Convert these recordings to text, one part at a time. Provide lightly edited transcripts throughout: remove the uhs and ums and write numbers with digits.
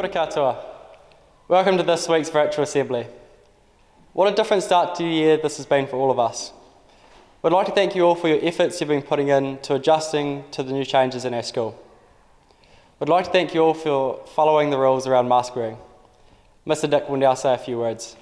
ora katoa. Welcome to this week's Virtual Assembly. What a different start to the year this has been for all of us. We'd like to thank you all for your efforts you've been putting in to adjusting to the new changes in our school. We'd like to thank you all for following the rules around mask wearing. Mr. Dick will now say a few words.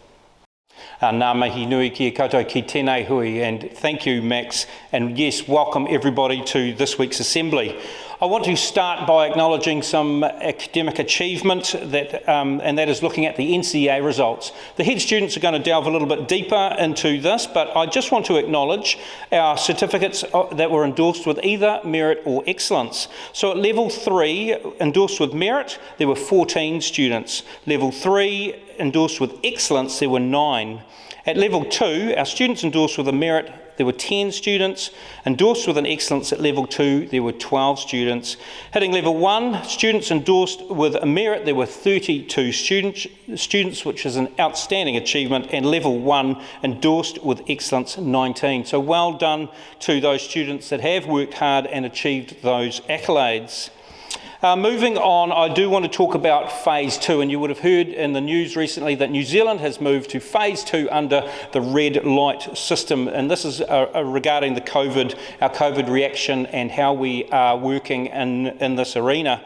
Ngā mihi nui ki koutou ki tēnei hui, and thank you, Max, and yes, welcome everybody to this week's assembly. I want to start by acknowledging some academic achievement and that is looking at the NCEA results. The head students are going to delve a little bit deeper into this, but I just want to acknowledge our certificates that were endorsed with either merit or excellence. So at level 3, endorsed with merit, there were 14 students. Level 3, endorsed with excellence, there were 9. At level 2, our students endorsed with a merit, there were 10 students. Endorsed with an excellence at level 2, there were 12 students. Hitting level 1, students endorsed with a merit, there were 32 students, which is an outstanding achievement, and level 1 endorsed with excellence, 19. So well done to those students that have worked hard and achieved those accolades. Moving on, I do want to talk about Phase 2, and you would have heard in the news recently that New Zealand has moved to Phase 2 under the red light system, and this is regarding our COVID reaction and how we are working in this arena.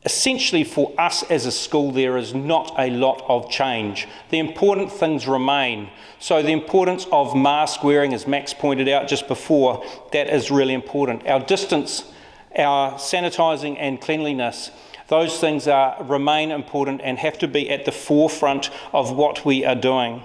Essentially for us as a school there is not a lot of change. The important things remain. So the importance of mask wearing, as Max pointed out just before, that is really important. Our distance, our sanitising and cleanliness, those things remain important and have to be at the forefront of what we are doing.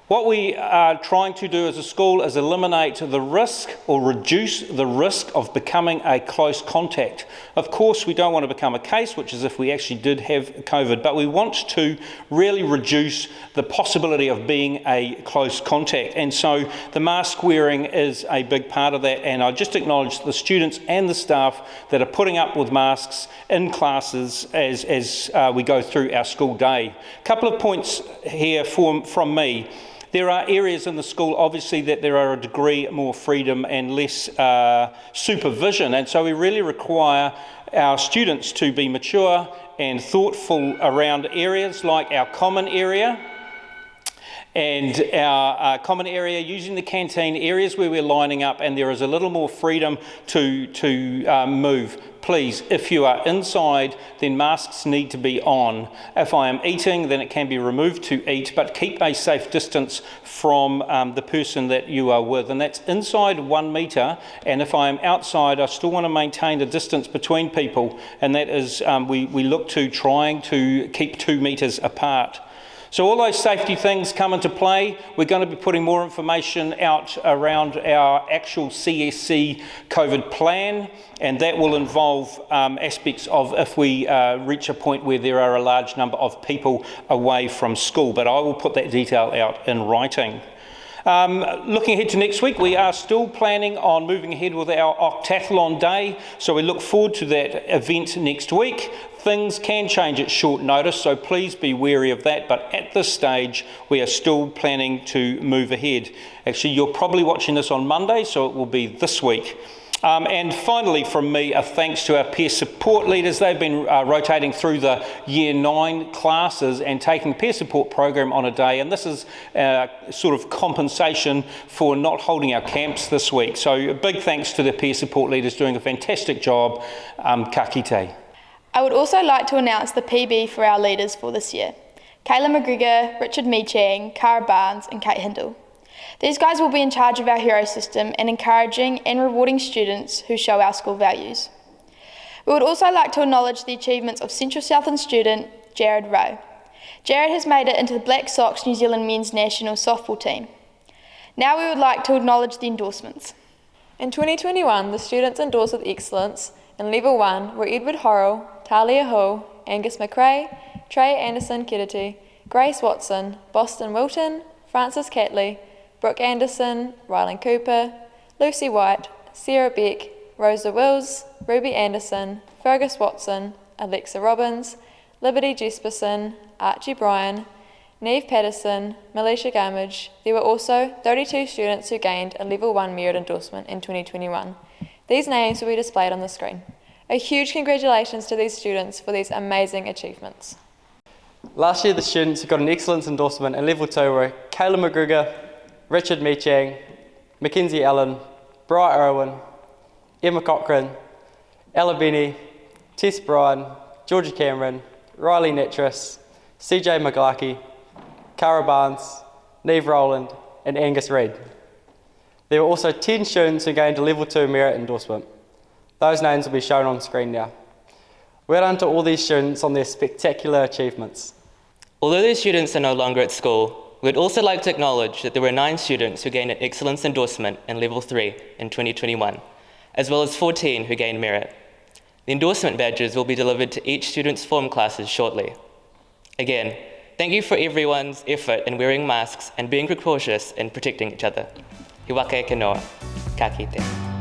What we are trying to do as a school is eliminate the risk or reduce the risk of becoming a close contact. Of course, we don't want to become a case, which is if we actually did have COVID, but we want to really reduce the possibility of being a close contact. And so the mask wearing is a big part of that, and I just acknowledge the students and the staff that are putting up with masks in classes as we go through our school day. A couple of points here from me. There are areas in the school, obviously, that there are a degree more freedom and less supervision, and so we really require our students to be mature and thoughtful around areas like our common area and our common area, using the canteen, areas where we're lining up and there is a little more freedom to move. Please, if you are inside, then masks need to be on. If I am eating, then it can be removed to eat, but keep a safe distance from the person that you are with. And that's inside 1 metre, and if I am outside, I still want to maintain the distance between people, and that is, we look to trying to keep 2 metres apart. So all those safety things come into play. We're going to be putting more information out around our actual CSC COVID plan, and that will involve aspects of if we reach a point where there are a large number of people away from school, but I will put that detail out in writing. Looking ahead to next week, we are still planning on moving ahead with our Octathlon Day, so we look forward to that event next week. Things can change at short notice, so please be wary of that, but at this stage we are still planning to move ahead. Actually, you're probably watching this on Monday, so it will be this week. And finally from me, a thanks to our peer support leaders. They've been rotating through the Year 9 classes and taking peer support program on a day, and this is sort of compensation for not holding our camps this week. So a big thanks to the peer support leaders doing a fantastic job. Ka kite. I would also like to announce the PB for our leaders for this year. Kayla McGregor, Richard Meechang, Cara Barnes and Kate Hindle. These guys will be in charge of our hero system and encouraging and rewarding students who show our school values. We would also like to acknowledge the achievements of Central Southland student Jared Rowe. Jared has made it into the Black Sox New Zealand men's national softball team. Now we would like to acknowledge the endorsements. In 2021, the students endorsed with excellence in Level 1 were Edward Horrell, Talia Hull, Angus McRae, Trey Anderson-Kennedy, Grace Watson, Boston Wilton, Francis Catley, Brooke Anderson, Rylan Cooper, Lucy White, Sarah Beck, Rosa Wills, Ruby Anderson, Fergus Watson, Alexa Robbins, Liberty Jesperson, Archie Bryan, Neve Patterson, Malaysia Garmage. There were also 32 students who gained a Level 1 merit endorsement in 2021. These names will be displayed on the screen. A huge congratulations to these students for these amazing achievements. Last year, the students who got an excellence endorsement in Level 2 were Kayla McGregor, Richard Meechang, Mackenzie Allen, Bri Irwin, Emma Cochrane, Ella Bennie, Tess Bryan, Georgia Cameron, Rylee Nattrass, CJ Maglaqui, Cara Barnes, Neve Rowland, and Angus Reid. There were also 10 students who gained a Level 2 merit endorsement. Those names will be shown on screen now. Well done to all these students on their spectacular achievements. Although these students are no longer at school, we'd also like to acknowledge that there were 9 students who gained an excellence endorsement in Level 3 in 2021, as well as 14 who gained merit. The endorsement badges will be delivered to each student's form classes shortly. Again, thank you for everyone's effort in wearing masks and being precautious in protecting each other. He waka e ke noa. Ka kite.